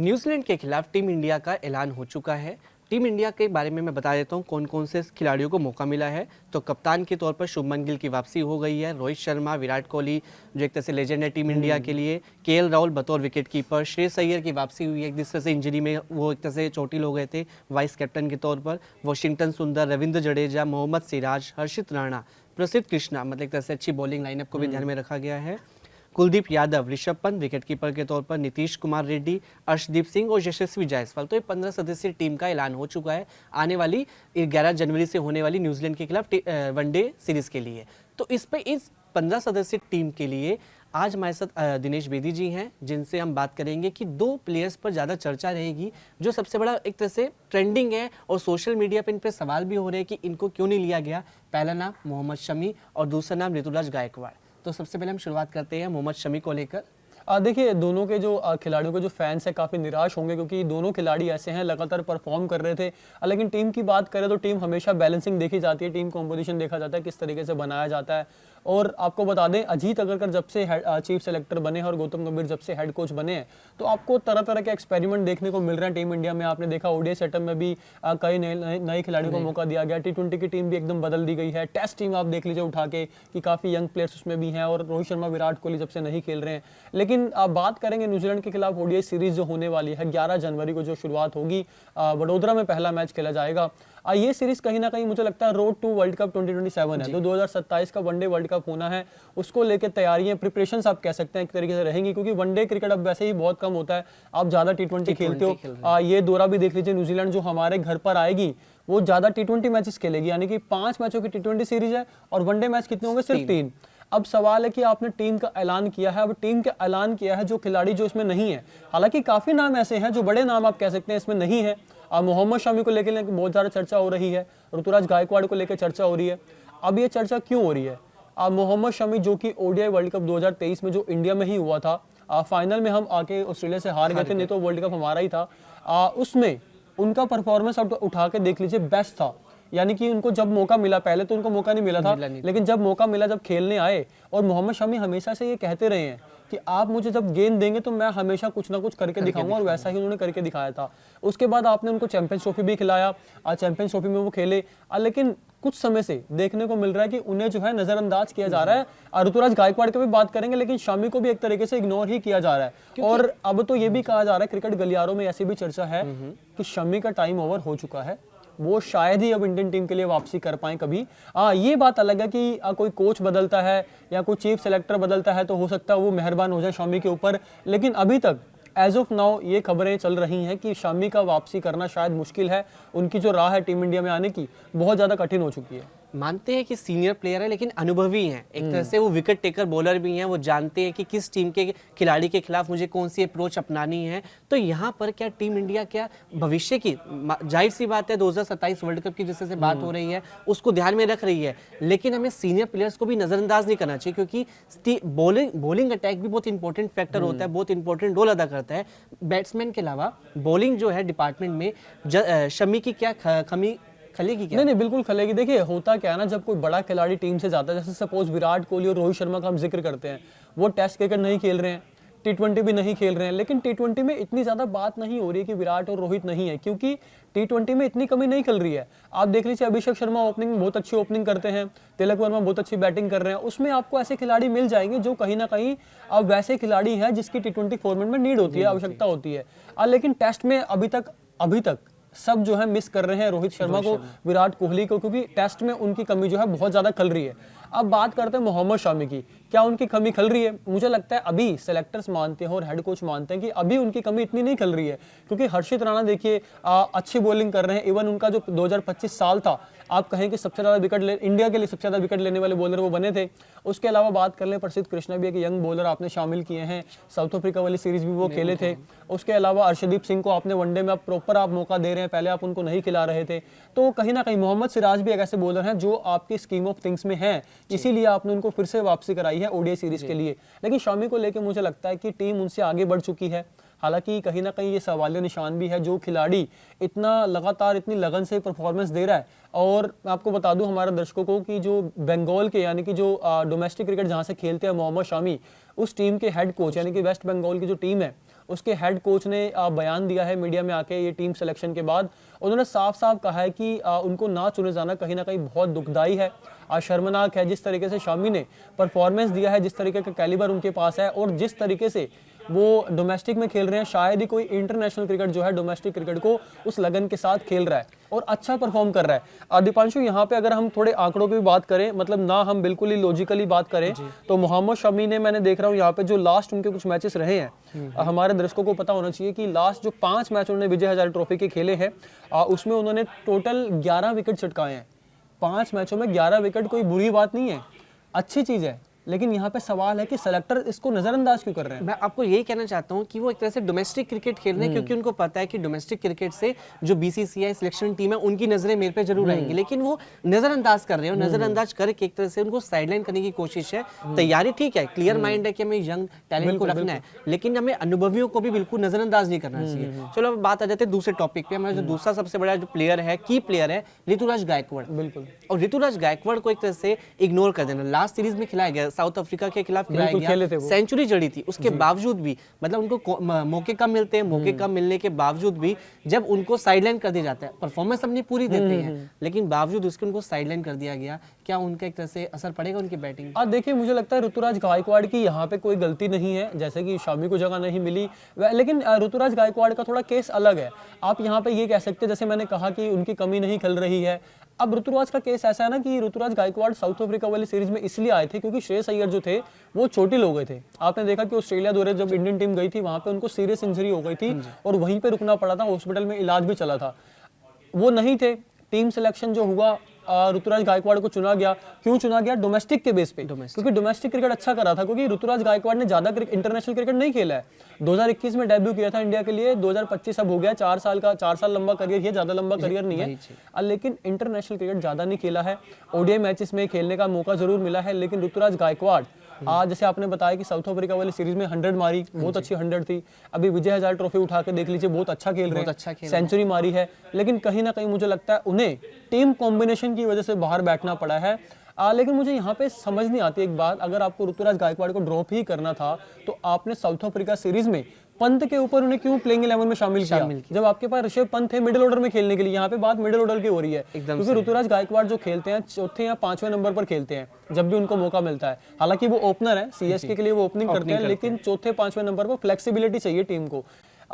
New Zealand के खिलाफ team India का ऐलान हो चुका है। टीम इंडिया के बारे में मैं बता देता हूँ कौन कौन से खिलाड़ियों को मौका मिला है। तो कप्तान के तौर पर शुभमन गिल की वापसी हो गई है। रोहित शर्मा, विराट कोहली जो एक तरह से लेजेंड है टीम इंडिया के लिए, केएल राहुल बतौर विकेट कीपर, श्रेयस अय्यर की वापसी हुई है। एक दूसरे से इंजरी में वो एक तरह से चोटिल हो गए थे वाइस कैप्टन के तौर पर। वॉशिंगटन सुंदर, रविंद्र जडेजा, मोहम्मद सिराज, हर्षित राणा, प्रसिद्ध कृष्णा, मतलब एक तरह से अच्छी बॉलिंग लाइनअप को भी ध्यान में रखा गया है। कुलदीप यादव, ऋषभ पंत विकेट कीपर के तौर पर, नीतीश कुमार रेड्डी, अर्शदीप सिंह और यशस्वी जायसवाल। तो ये 15 सदस्यीय टीम का ऐलान हो चुका है आने वाली 11 जनवरी से होने वाली न्यूजीलैंड के खिलाफ वनडे सीरीज के लिए। तो इस 15 सदस्यीय टीम के लिए आज हमारे साथ दिनेश बेदी जी हैं, जिनसे हम बात करेंगे कि दो प्लेयर्स पर ज़्यादा चर्चा रहेगी जो सबसे बड़ा एक तरह से ट्रेंडिंग है और सोशल मीडिया पर इन पर सवाल भी हो रहे हैं कि इनको क्यों नहीं लिया गया। पहला नाम मोहम्मद शमी और दूसरा नाम ऋतुराज गायकवाड़। तो सबसे पहले हम शुरुआत करते हैं मोहम्मद शमी को लेकर। देखिए, दोनों के जो खिलाड़ियों के जो फैंस हैं काफ़ी निराश होंगे, क्योंकि दोनों खिलाड़ी ऐसे हैं लगातार परफॉर्म कर रहे थे। लेकिन टीम की बात करें तो टीम हमेशा बैलेंसिंग देखी जाती है, टीम कॉम्पोजिशन देखा जाता है, किस तरीके से बनाया जाता है। और आपको बता दें, अजीत अगरकर जब से चीफ सेलेक्टर बने हैं और गौतम गंभीर जब से हेड कोच बने हैं, तो आपको तरह तरह के एक्सपेरिमेंट देखने को मिल रहे हैं टीम इंडिया में। आपने देखा ओडीआई सेटअप में भी कई नए खिलाड़ियों को मौका दिया गया। टी20 की टीम भी एकदम बदल दी गई है। टेस्ट टीम आप देख लीजिए उठा के कि काफ़ी यंग प्लेयर्स उसमें भी हैं, और रोहित शर्मा, विराट कोहली जब से नहीं खेल रहे हैं। लेकिन आप बात करेंगे न्यूजीलैंड के खिलाफ ओडीआई सीरीज जो होने वाली है 11 जनवरी को जो शुरुआत होगी, वडोदरा में पहला मैच खेला जाएगा। ये सीरीज कहीं ना कहीं मुझे लगता है रोड टू वर्ल्ड कप 2027 है, तो 2027 का वनडे वर्ल्ड कप होना है। उसको लेकर तैयारियां, प्रिपरेशंस आप कह सकते हैं एक तरीके से रहेंगी, क्योंकि वनडे क्रिकेट अब वैसे ही बहुत कम होता है। आप ज्यादा टी20 खेलते हो। ये दौरा भी देख लीजिए, न्यूजीलैंड जो हमारे घर पर आएगी वो ज्यादा टी20 मैचेस खेलेगी, यानी कि 5 मैचों की टी20 सीरीज है और वनडे मैच कितने होंगे? सिर्फ 3। अब सवाल है कि आपने टीम का ऐलान किया है, अब टीम का ऐलान किया है जो खिलाड़ी जो इसमें नहीं है, हालांकि काफी नाम ऐसे हैं जो बड़े नाम आप कह सकते हैं इसमें नहीं है। मोहम्मद शमी को लेकर बहुत ज़्यादा चर्चा हो रही है, ऋतुराज गायकवाड़ को लेकर चर्चा हो रही है। अब ये चर्चा क्यों हो रही है? मोहम्मद शमी जो कि ओडीआई वर्ल्ड कप 2023 में जो इंडिया में ही हुआ था, फाइनल में हम आके ऑस्ट्रेलिया से हार गए थे, नहीं तो वर्ल्ड कप हमारा ही था। उसमें उनका परफॉर्मेंस आप उठा के देख लीजिए, बेस्ट था। यानी कि उनको जब मौका मिला, पहले तो उनको मौका नहीं मिला था, लेकिन जब मौका मिला, जब खेलने आए, और मोहम्मद शमी हमेशा से ये कहते रहे हैं कि आप मुझे जब गेंद देंगे तो मैं हमेशा कुछ ना कुछ करके दिखाऊंगा, और वैसा ही उन्होंने करके दिखाया था। उसके बाद आपने उनको चैंपियंस ट्रॉफी भी खिलाया, चैंपियंस ट्रॉफी में वो खेले, लेकिन कुछ समय से देखने को मिल रहा है कि उन्हें जो है नजरअंदाज किया जा रहा है। ऋतुराज गायकवाड़ की भी बात करेंगे, लेकिन शमी को भी एक तरीके से इग्नोर ही किया जा रहा है। और अब तो ये भी कहा जा रहा है, क्रिकेट गलियारों में ऐसी भी चर्चा है कि शमी का टाइम ओवर हो चुका है, वो शायद ही अब इंडियन टीम के लिए वापसी कर पाए कभी। ये बात अलग है कि कोई कोच बदलता है या कोई चीफ सेलेक्टर बदलता है तो हो सकता है वो मेहरबान हो जाए शमी के ऊपर, लेकिन अभी तक एज ऑफ नाउ ये खबरें चल रही हैं कि शमी का वापसी करना शायद मुश्किल है। उनकी जो राह है टीम इंडिया में आने की बहुत ज़्यादा कठिन हो चुकी है। मानते हैं कि सीनियर प्लेयर है लेकिन अनुभवी हैं, एक तरह से वो विकेट टेकर बॉलर भी हैं, वो जानते हैं कि किस टीम के खिलाड़ी के खिलाफ मुझे कौन सी अप्रोच अपनानी है। तो यहाँ पर क्या टीम इंडिया क्या भविष्य की, जाहिर सी बात है 2027 वर्ल्ड कप की जिससे बात हो रही है उसको ध्यान में रख रही है, लेकिन हमें सीनियर प्लेयर्स को भी नजरअंदाज नहीं करना चाहिए, क्योंकि बॉलिंग अटैक भी बहुत इंपॉर्टेंट फैक्टर होता है, बहुत इंपॉर्टेंट रोल अदा करता है। बैट्समैन के अलावा बॉलिंग जो है डिपार्टमेंट में शमी की क्या खमी खलेगी क्या? नहीं, बिल्कुल खलेगी। देखिए, होता क्या है ना, जब कोई बड़ा खिलाड़ी टीम से जाता है, जैसे सपोज विराट कोहली और रोहित शर्मा का हम जिक्र करते हैं, वो टेस्ट क्रिकेट नहीं खेल रहे हैं, टी20 भी नहीं खेल रहे हैं, लेकिन टी20 में इतनी ज्यादा बात नहीं हो रही है कि विराट और रोहित नहीं है, क्योंकि टी20 में इतनी कमी नहीं खल रही है। आप देख लीजिए, अभिषेक शर्मा ओपनिंग बहुत अच्छी ओपनिंग करते हैं, तिलक वर्मा बहुत अच्छी बैटिंग कर रहे हैं, उसमें आपको ऐसे खिलाड़ी मिल जाएंगे जो कहीं ना कहीं अब वैसे खिलाड़ी हैं जिसकी टी20 फॉर्मेट में नीड होती है, आवश्यकता होती है। लेकिन टेस्ट में अभी तक सब जो है मिस कर रहे हैं रोहित शर्मा को, विराट कोहली को, क्योंकि टेस्ट में उनकी कमी जो है बहुत ज्यादा खल रही है। अब बात करते हैं मोहम्मद शमी की, क्या उनकी कमी खल रही है? मुझे लगता है अभी सेलेक्टर्स मानते हैं और हेड कोच मानते हैं कि अभी उनकी कमी इतनी नहीं खल रही है, क्योंकि हर्षित राणा देखिए अच्छी बॉलिंग कर रहे हैं। इवन उनका जो 2025 साल था, आप कहें कि सबसे ज्यादा विकेट इंडिया के लिए सबसे ज्यादा विकेट लेने वाले बॉलर वो बने थे। उसके अलावा बात कर लें, प्रसिद्ध कृष्णा भी एक यंग बॉलर आपने शामिल किए हैं, साउथ अफ्रीका वाली सीरीज भी वो खेले थे। उसके अलावा अर्शदीप सिंह को आपने वनडे में आप प्रॉपर आप मौका दे रहे हैं, पहले आप उनको नहीं खिला रहे थे। तो कहीं ना कहीं मोहम्मद सिराज भी एक ऐसे बॉलर हैं जो आपकी स्कीम ऑफ थिंग्स में हैं, इसीलिए आपने उनको फिर से वापसी कराई है ओडीआई सीरीज के लिए। लेकिन शमी को लेकर मुझे लगता है कि टीम उनसे आगे बढ़ चुकी है। हालांकि कहीं ना कहीं ये सवालिया निशान भी है, जो खिलाड़ी इतना लगातार इतनी लगन से परफॉर्मेंस दे रहा है। और मैं आपको बता दूं हमारे दर्शकों को कि जो बंगाल के, यानी कि जो डोमेस्टिक क्रिकेट जहां से खेलते हैं मोहम्मद शमी, उस टीम के हेड कोच, यानी कि वेस्ट बंगाल की जो टीम है उसके हेड कोच ने बयान दिया है मीडिया में आके ये टीम सिलेक्शन के बाद। उन्होंने साफ साफ कहा है कि उनको ना चुने जाना कहीं ना कहीं बहुत दुखदाई है, शर्मनाक है। जिस तरीके से शामी ने परफॉर्मेंस दिया है, जिस तरीके का कैलिबर उनके पास है और जिस तरीके से वो डोमेस्टिक में खेल रहे हैं, शायद ही कोई इंटरनेशनल क्रिकेट जो है डोमेस्टिक क्रिकेट को उस लगन के साथ खेल रहा है और अच्छा परफॉर्म कर रहा है। दीपांशु, यहाँ पे अगर हम थोड़े आंकड़ों की भी बात करें, मतलब ना हम बिल्कुल ही लॉजिकली बात करें, तो मोहम्मद शमी ने, मैंने देख रहा हूँ यहाँ पे जो लास्ट उनके कुछ मैचेस रहे हैं, हमारे दर्शकों को पता होना चाहिए कि लास्ट जो 5 मैच उन्होंने विजय हजारे ट्रॉफी के खेले हैं, उसमें उन्होंने टोटल 11 विकेट छिटकाए हैं। 5 मैचों में 11 विकेट कोई बुरी बात नहीं है, अच्छी चीज है। लेकिन यहाँ पे सवाल है कि सेलेक्टर इसको नजरअंदाज क्यों कर रहे हैं। मैं आपको यही कहना चाहता हूँ कि वो एक तरह से डोमेस्टिक क्रिकेट खेल रहे हैं, क्योंकि उनको पता है कि डोमेस्टिक क्रिकेट से जो बीसीसीआई सिलेक्शन टीम है उनकी नजरें मेरे पे जरूर आएंगी, लेकिन वो नजरअंदाज कर रहे हैं। नजरअंदाज करके एक तरह से उनको साइडलाइन करने की कोशिश है। तैयारी ठीक है, क्लियर माइंड है कि हमें यंग टैलेंट को रखना है, लेकिन हमें अनुभवियों को भी बिल्कुल नजरअंदाज नहीं करना चाहिए। चलो अब बात आ जाते हैं दूसरे टॉपिक पे। हमारा जो दूसरा सबसे बड़ा जो प्लेयर है, की प्लेयर है, ऋतुराज गायकवाड़। बिल्कुल, और ऋतुराज गायकवाड़ को एक तरह से इग्नोर कर देना। लास्ट सीरीज में खिलाया गया, साउथ अफ्रीका के खिलाफ खिलाया गया, सेंचुरी जड़ी थी, उसके बावजूद भी मतलब उनको मौके कम मिलते हैं, मौके कम मिलने के बावजूद भी जब उनको साइडलाइन कर दिया जाता है, परफॉर्मेंस अपनी पूरी देते हैं, लेकिन बावजूद उसके उनको साइडलाइन कर दिया गया। क्या उनका एक तरह से असर पड़ेगा उनकी बैटिंग? देखिए, मुझे लगता है ऋतुराज गायकवाड़ की यहाँ पे कोई गलती नहीं है, जैसे कि शामी को जगह नहीं मिली, लेकिन ऋतुराज गायकवाड़ का थोड़ा केस अलग है। आप यहाँ पे ये कह सकते हैं, जैसे मैंने कहा कि उनकी कमी नहीं खल रही है। अब ऋतुराज का केस ऐसा है ना कि ऋतुराज गायकवाड़ साउथ अफ्रीका वाली सीरीज में इसलिए आए थे क्योंकि श्रेयस अय्यर जो थे वो चोटिल हो गए थे। आपने देखा कि ऑस्ट्रेलिया दौरे जब इंडियन टीम गई थी, वहां पे उनको सीरियस इंजरी हो गई थी और वहीं पे रुकना पड़ा था, हॉस्पिटल में इलाज भी चला था। वो नहीं थे। टीम सिलेक्शन जो हुआ, ऋतुराज गायकवाड़ को चुना गया। क्यों चुना गया? डोमेस्टिक के बेस पे, क्योंकि डोमेस्टिक क्रिकेट अच्छा करा था। क्योंकि ऋतुराज गायकवाड़ ने ज्यादा इंटरनेशनल क्रिकेट नहीं खेला है। 2021 में डेब्यू किया था इंडिया के लिए, 2025 अब हो गया, 4 साल लंबा करियर है, ज्यादा लंबा करियर नहीं है, लेकिन इंटरनेशनल क्रिकेट ज्यादा नहीं खेला है। ओडीआई मैचेस में खेलने का मौका जरूर मिला है, लेकिन ऋतुराज गायकवाड़ जैसे आपने बताया कि साउथ अफ्रीका वाली सीरीज में 100 मारी, बहुत अच्छी 100 थी। अभी विजय हजारे ट्रॉफी उठा के देख लीजिए, बहुत अच्छा खेल रहे हैं, सेंचुरी मारी है, लेकिन कहीं ना कहीं मुझे लगता है उन्हें टीम कॉम्बिनेशन की वजह से बाहर बैठना पड़ा है। लेकिन मुझे यहाँ पे समझ नहीं आती एक बात, अगर आपको ऋतुराज गायकवाड़ को ड्रॉप ही करना था तो आपने साउथ अफ्रीका सीरीज में पंत के ऊपर उन्हें क्यों प्लेइंग 11 में शामिल किया जब आपके पास ऋषभ पंत है मिडिल ऑर्डर में खेलने के लिए। यहाँ पे बात मिडिल ऑर्डर की हो रही है, क्योंकि ऋतुराज गायकवाड़ जो खेलते हैं 4थे या 5वें नंबर पर खेलते हैं जब भी उनको मौका मिलता है। हालांकि वो ओपनर है, सीएसके के लिए वो ओपनिंग करते हैं, लेकिन 4थे-5वें नंबर पर फ्लेक्सिबिलिटी चाहिए टीम को।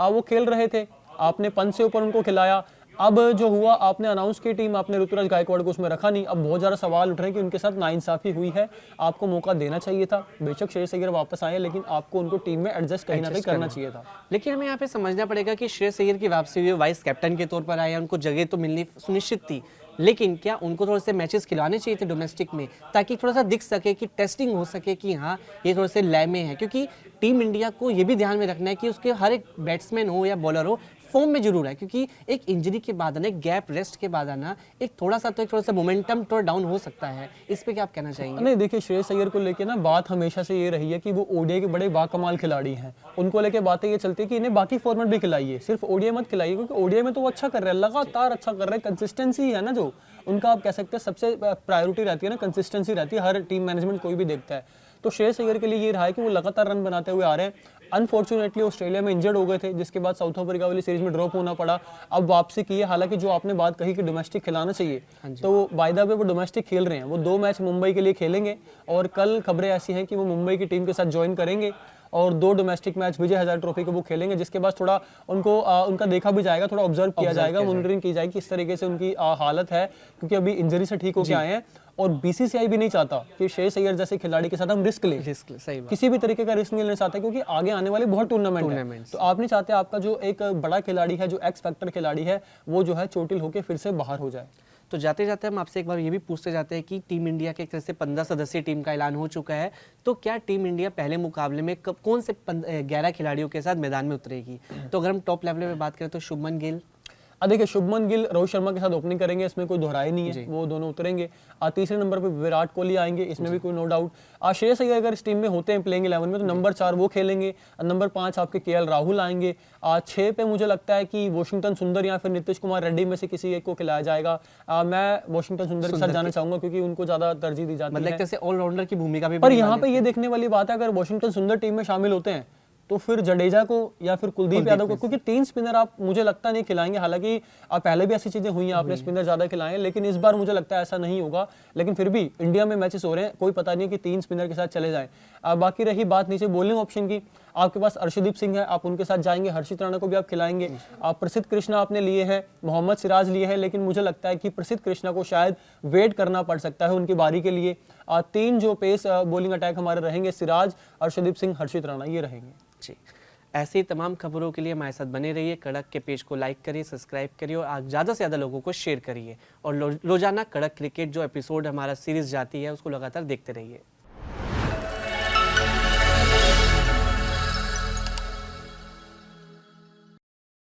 वो खेल रहे थे, आपने पंत से ऊपर उनको खिलाया। अब जो हुआ, आपने अनाउंस की टीम, आपने ऋतुराज गायकवाड़ को उसमें रखा नहीं। अब बहुत ज्यादा सवाल उठ रहे हैं कि उनके साथ नाइंसाफी हुई है, आपको मौका देना चाहिए था। बेशक श्रेयस अय्यर वापस आए, लेकिन आपको उनको टीम में एडजस्ट कहीं ना कहीं करना चाहिए था। लेकिन हमें यहाँ पे समझना पड़ेगा कि श्रेयस अय्यर की वापसी हुई, वाइस कैप्टन के तौर पर आए, उनको जगह तो मिलनी सुनिश्चित थी, लेकिन क्या उनको थोड़े से मैचेस खिलाने चाहिए थे डोमेस्टिक में, ताकि थोड़ा सा दिख सके कि टेस्टिंग हो सके कि हाँ ये थोड़े से लय में है। क्योंकि टीम इंडिया को ये भी ध्यान में रखना है कि उसके हर एक बैट्समैन हो या बॉलर हो फॉर्म में जरूर है, क्योंकि एक इंजरी के बाद आना, एक गैप रेस्ट के बाद आना, एक थोड़ा सा मोमेंटम थोड़ा डाउन हो सकता है। इस पे क्या आप कहना चाहेंगे? नहीं, देखिए, श्रेयस अय्यर को लेके ना बात हमेशा से ये रही है कि वो ओडीआई के बड़े बाकमाल खिलाड़ी हैं। उनको लेके बातें ये चलती है कि इन्हें बाकी फॉर्मेट भी खिलाइए, सिर्फ ओडीआई मत खिलाइए, क्योंकि ओडीआई में तो वो अच्छा कर रहे हैं, लगातार अच्छा कर रहे हैं। कंसिस्टेंसी है ना जो उनका, आप कह सकते हैं सबसे प्रायोरिटी रहती है ना, कंसिस्टेंसी रहती है, हर टीम मैनेजमेंट कोई भी देखता है। तो श्रेयस अय्यर के लिए ये रहा है कि वो लगातार रन बनाते हुए आ रहे हैं। अनफॉर्चुनेटली ऑस्ट्रेलिया में इंजर्ड हो गए थे, जिसके बाद साउथ अफ्रीका वाली सीरीज में ड्रॉप होना पड़ा। अब वापसी की है, हालांकि जो आपने बात कही कि डोमेस्टिक खिलाना चाहिए, तो बाय द वे वो डोमेस्टिक खेल रहे हैं। वो 2 मैच मुंबई के लिए खेलेंगे और कल खबरें ऐसी हैं कि वो मुंबई की टीम के साथ ज्वाइन करेंगे और 2 domestic match Vijay Hazare trophy को वो खेलेंगे, जिसके बाद थोड़ा उनको उनका देखा भी जाएगा, थोड़ा ऑब्जर्व किया जाएगा, मॉनिटरिंग की जाएगी किस तरीके से उनकी हालत है, क्योंकि अभी इंजरी से ठीक होकर आए हैं। और बीसीसीआई भी नहीं चाहता कि श्रेयस अय्यर जैसे खिलाड़ी के साथ हम रिस्क लें, सही बात। किसी भी तरीके का रिस्क नहीं लेना चाहते, क्योंकि आगे आने वाले बहुत टूर्नामेंट है। तो आप नहीं चाहते आपका जो एक बड़ा खिलाड़ी है, जो एक्स फैक्टर खिलाड़ी है, वो जो है चोटिल होकर फिर से बाहर हो जाए। तो जाते जाते हम आपसे एक बार ये भी पूछते जाते हैं कि टीम इंडिया के एक तरह से 15 सदस्यीय टीम का ऐलान हो चुका है, तो क्या टीम इंडिया पहले मुकाबले में कौन से 11 खिलाड़ियों के साथ मैदान में उतरेगी? तो अगर हम टॉप लेवल में बात करें तो शुभमन गिल, देखिए, शुभमन गिल रोहित शर्मा के साथ ओपनिंग करेंगे, इसमें कोई दोहराई नहीं है, वो दोनों उतरेंगे। तीसरे नंबर पे विराट कोहली आएंगे, इसमें भी कोई नो डाउट। श्रेयस अय्यर अगर इस टीम में होते हैं प्लेइंग 11 में, तो नंबर 4 वो खेलेंगे। नंबर 5 आपके केएल राहुल आएंगे। 6 पे मुझे लगता है कि वॉशिंगटन सुंदर या फिर नीतीश कुमार रेड्डी में से किसी एक को खिलाया जाएगा। मैं वॉशिंगटन सुंदर के साथ जाना चाहूंगा, क्योंकि उनको ज्यादा तरजीह दी जाती है, मतलब जैसे ऑलराउंडर की भूमिका भी। पर यहाँ पे ये देखने वाली बात है, अगर वॉशिंगटन सुंदर टीम में शामिल होते हैं तो फिर जडेजा को या फिर कुलदीप यादव को, क्योंकि 3 स्पिनर आप मुझे लगता नहीं खिलाएंगे। हालांकि पहले भी ऐसी चीजें हुई हैं, आपने स्पिनर ज्यादा खिलाए हैं, लेकिन इस बार मुझे लगता है ऐसा नहीं होगा। लेकिन फिर भी इंडिया में मैचेस हो रहे हैं, कोई पता नहीं है कि 3 स्पिनर के साथ चले जाएं। बाकी रही बात नीचे बॉलिंग ऑप्शन की, आपके पास अर्शदीप सिंह है, आप उनके साथ जाएंगे, हर्षित राणा को भी आप खिलाएंगे। आप प्रसिद्ध कृष्णा आपने लिए हैं, मोहम्मद सिराज लिए हैं, लेकिन मुझे लगता है कि प्रसिद्ध कृष्णा को शायद वेट करना पड़ सकता है उनकी बारी के लिए। 3 जो पेस बॉलिंग अटैक हमारे रहेंगे, सिराज, अर्शदीप सिंह, हर्षित राणा, ये रहेंगे जी। ऐसी तमाम खबरों के लिए हमारे साथ बने रहिए। कड़क के पेज को लाइक करिए, सब्सक्राइब करिए और आज ज़्यादा से ज़्यादा लोगों को शेयर करिए। और रोजाना कड़क क्रिकेट जो एपिसोड हमारा सीरीज जाती है उसको लगातार देखते रहिए।